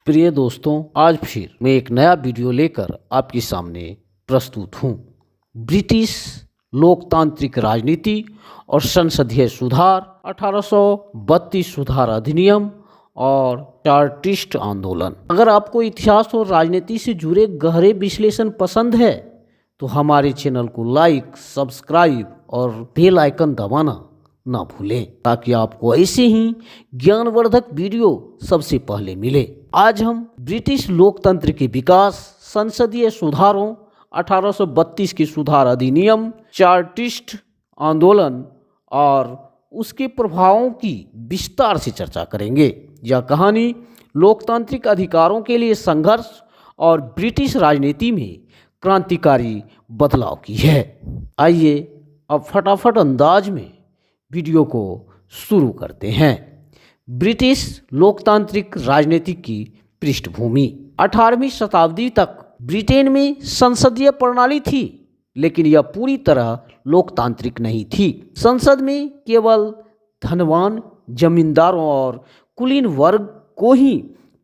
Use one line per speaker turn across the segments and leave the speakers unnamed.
प्रिय दोस्तों, आज फिर मैं एक नया वीडियो लेकर आपके सामने प्रस्तुत हूँ। ब्रिटिश लोकतांत्रिक राजनीति और संसदीय सुधार, 1832 सुधार अधिनियम और चार्टिस्ट आंदोलन। अगर आपको इतिहास और राजनीति से जुड़े गहरे विश्लेषण पसंद है तो हमारे चैनल को लाइक, सब्सक्राइब और बेल आइकन दबाना ना भूलें, ताकि आपको ऐसे ही ज्ञानवर्धक वीडियो सबसे पहले मिले। आज हम ब्रिटिश लोकतंत्र के विकास, संसदीय सुधारों, 1832 के सुधार अधिनियम, चार्टिस्ट आंदोलन और उसके प्रभावों की विस्तार से चर्चा करेंगे। यह कहानी लोकतांत्रिक अधिकारों के लिए संघर्ष और ब्रिटिश राजनीति में क्रांतिकारी बदलाव की है। आइए अब फटाफट अंदाज में वीडियो को शुरू करते हैं। ब्रिटिश लोकतांत्रिक राजनीति की पृष्ठभूमि। 18वीं शताब्दी तक ब्रिटेन में संसदीय प्रणाली थी, लेकिन यह पूरी तरह लोकतांत्रिक नहीं थी। संसद में केवल धनवान जमींदारों और कुलीन वर्ग को ही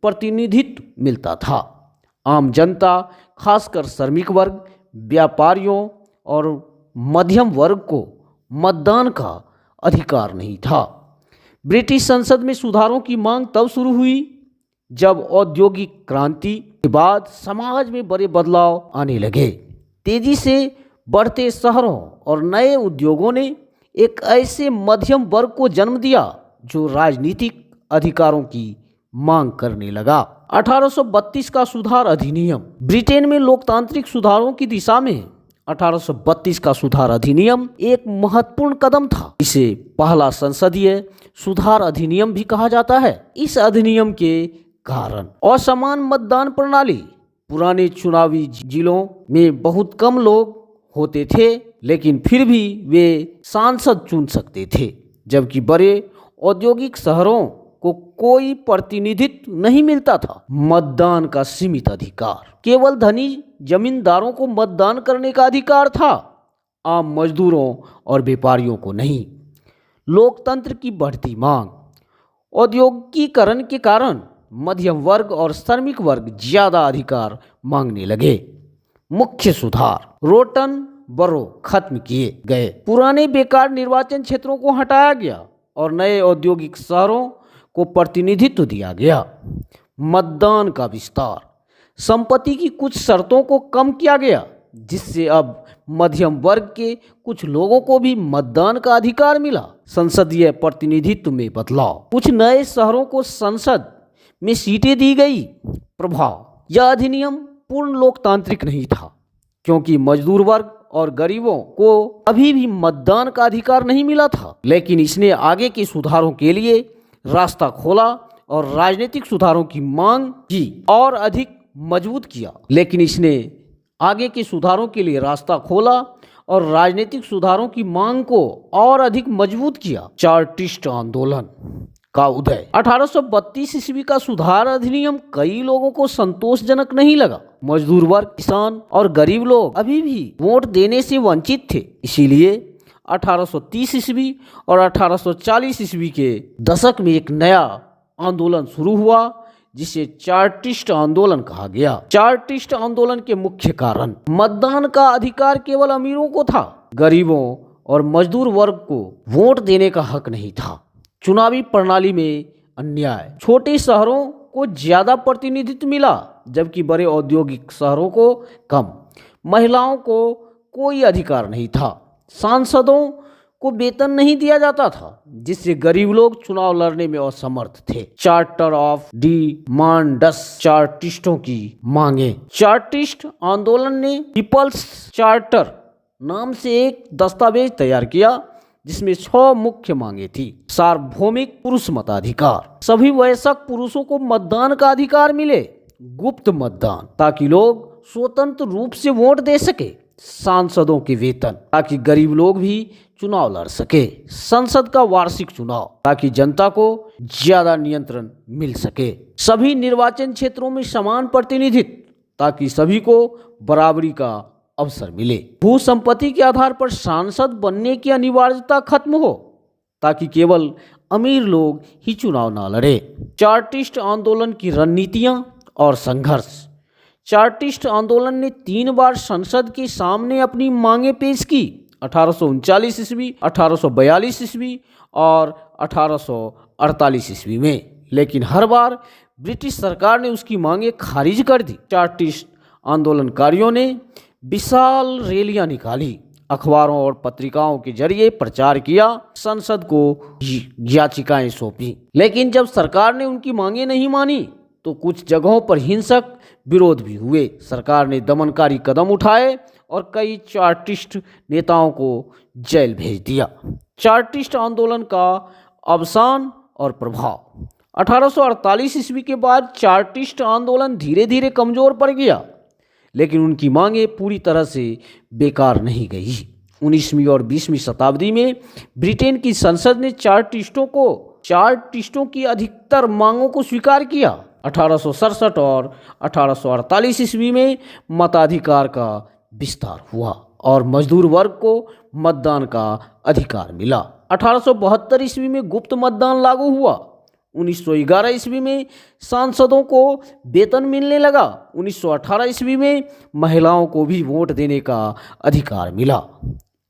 प्रतिनिधित्व मिलता था। आम जनता, खासकर श्रमिक वर्ग, व्यापारियों और मध्यम वर्ग को मतदान का अधिकार नहीं था। ब्रिटिश संसद में सुधारों की मांग तब शुरू हुई जब औद्योगिक क्रांति के बाद समाज में बड़े बदलाव आने लगे। तेजी से बढ़ते शहरों और नए उद्योगों ने एक ऐसे मध्यम वर्ग को जन्म दिया जो राजनीतिक अधिकारों की मांग करने लगा। 1832 का सुधार अधिनियम। ब्रिटेन में लोकतांत्रिक सुधारों की दिशा में 1832 का सुधार अधिनियम एक महत्वपूर्ण कदम था। इसे पहला संसदीय सुधार अधिनियम भी कहा जाता है। इस अधिनियम के कारण असमान मतदान प्रणाली, पुराने चुनावी जिलों में बहुत कम लोग होते थे, लेकिन फिर भी वे सांसद चुन सकते थे, जबकि बड़े औद्योगिक शहरों को कोई प्रतिनिधित्व नहीं मिलता था। मतदान का सीमित अधिकार। केवल धनी जमींदारों को मतदान करने का अधिकार था, आम मजदूरों और व्यापारियों को नहीं। लोकतंत्र की बढ़ती मांग। औद्योगिकीकरण के कारण मध्यम वर्ग और श्रमिक वर्ग ज्यादा अधिकार मांगने लगे। मुख्य सुधार। रोटन बरो खत्म किए गए। पुराने बेकार निर्वाचन क्षेत्रों को हटाया गया और नए औद्योगिक शहरों को प्रतिनिधित्व दिया गया। मतदान का विस्तार। संपत्ति की कुछ शर्तों को कम किया गया, जिससे अब मध्यम वर्ग के कुछ लोगों को भी मतदान का अधिकार मिला। संसदीय प्रतिनिधित्व में बदलाव। कुछ नए शहरों को संसद में सीटें दी गई। प्रभाव। यह अधिनियम पूर्ण लोकतांत्रिक नहीं था, क्योंकि मजदूर वर्ग और गरीबों को अभी भी मतदान का अधिकार नहीं मिला था, लेकिन इसने आगे के सुधारों के लिए रास्ता खोला और राजनीतिक सुधारों की मांग की और अधिक मजबूत किया। लेकिन इसने आगे के सुधारों के लिए रास्ता खोला और राजनीतिक सुधारों की मांग को और अधिक मजबूत किया। चार्टिस्ट आंदोलन का उदय। 1832 ईस्वी का सुधार अधिनियम कई लोगों को संतोषजनक नहीं लगा। मजदूर वर्ग, किसान और गरीब लोग अभी भी वोट देने से वंचित थे। इसीलिए 1830 ईस्वी और 1840 ईस्वी के दशक में एक नया आंदोलन शुरू हुआ, जिसे चार्टिस्ट आंदोलन कहा गया। चार्टिस्ट आंदोलन के मुख्य कारण। मतदान का अधिकार केवल अमीरों को था, गरीबों और मजदूर वर्ग को वोट देने का हक नहीं था। चुनावी प्रणाली में अन्याय। छोटे शहरों को ज्यादा प्रतिनिधित्व मिला, जबकि बड़े औद्योगिक शहरों को कम। महिलाओं को कोई अधिकार नहीं था। सांसदों को वेतन नहीं दिया जाता था, जिससे गरीब लोग चुनाव लड़ने में असमर्थ थे। Charter of demands. चार्टिस्टों की मांगे। चार्टिस्ट आंदोलन ने पीपल्स चार्टर नाम से एक दस्तावेज तैयार किया, जिसमें 6 मुख्य मांगे थी। सार्वभौमिक पुरुष मताधिकार। सभी वयस्क पुरुषों को मतदान का अधिकार मिले। गुप्त मतदान, ताकि लोग स्वतंत्र रूप से वोट दे सके। सांसदों के वेतन, ताकि गरीब लोग भी चुनाव लड़ सके। संसद का वार्षिक चुनाव, ताकि जनता को ज्यादा नियंत्रण मिल सके। सभी निर्वाचन क्षेत्रों में समान प्रतिनिधित्व, ताकि सभी को बराबरी का अवसर मिले। भू संपत्ति के आधार पर सांसद बनने की अनिवार्यता खत्म हो। ताकि केवल अमीर लोग ही चुनाव ना लड़े। चार्टिस्ट आंदोलन की रणनीतियां और संघर्ष। चार्टिस्ट आंदोलन ने 3 बार संसद के सामने अपनी मांगें पेश की, 1839 ईस्वी, 1842 ईस्वी और 1848 ईस्वी में, लेकिन हर बार ब्रिटिश सरकार ने उसकी मांगें खारिज कर दी। चार्टिस्ट आंदोलनकारियों ने विशाल रैलियां निकाली, अखबारों और पत्रिकाओं के जरिए प्रचार किया, संसद को याचिकाएं सौंपी, लेकिन जब सरकार ने उनकी मांगें नहीं मानी तो कुछ जगहों पर हिंसक विरोध भी हुए। सरकार ने दमनकारी कदम उठाए और कई चार्टिस्ट नेताओं को जेल भेज दिया। चार्टिस्ट आंदोलन का अवसान और प्रभाव। 1848 ईस्वी के बाद चार्टिस्ट आंदोलन धीरे धीरे कमजोर पड़ गया, लेकिन उनकी मांगें पूरी तरह से बेकार नहीं गई। 19वीं और 20वीं शताब्दी में ब्रिटेन की संसद ने चार्टिस्टों की अधिकतर मांगों को स्वीकार किया। 1867 और 1848 ईस्वी में मताधिकार का विस्तार हुआ और मजदूर वर्ग को मतदान का अधिकार मिला। 1872 ईस्वी में गुप्त मतदान लागू हुआ। 1911 ईस्वी में सांसदों को वेतन मिलने लगा। 1918 ईस्वी में महिलाओं को भी वोट देने का अधिकार मिला।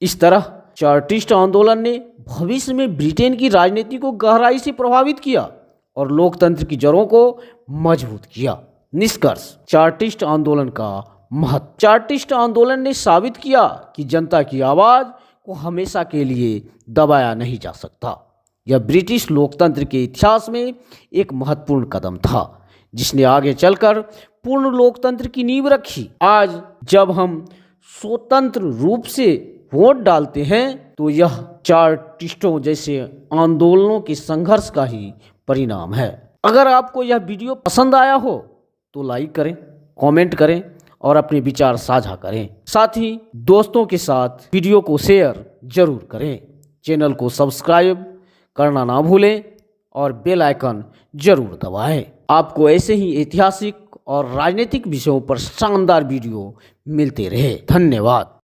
इस तरह चार्टिस्ट आंदोलन ने भविष्य में ब्रिटेन की राजनीति को गहराई से प्रभावित किया और लोकतंत्र की जड़ों को मजबूत किया। निष्कर्ष। चार्टिस्ट आंदोलन का महत्व। चार्टिस्ट आंदोलन ने साबित किया कि जनता की आवाज़ को हमेशा के लिए दबाया नहीं जा सकता। यह ब्रिटिश लोकतंत्र के इतिहास में एक महत्वपूर्ण कदम था, जिसने आगे चलकर पूर्ण लोकतंत्र की नींव रखी। आज जब हम स्वतंत्र रूप से वोट डालते हैं तो यह चार्टिस्टों जैसे आंदोलनों के संघर्ष का ही परिणाम है। अगर आपको यह वीडियो पसंद आया हो तो लाइक करें, कमेंट करें और अपने विचार साझा करें। साथ ही दोस्तों के साथ वीडियो को शेयर जरूर करें। चैनल को सब्सक्राइब करना ना भूलें और बेल आइकन जरूर दबाएं। आपको ऐसे ही ऐतिहासिक और राजनीतिक विषयों पर शानदार वीडियो मिलते रहे। धन्यवाद।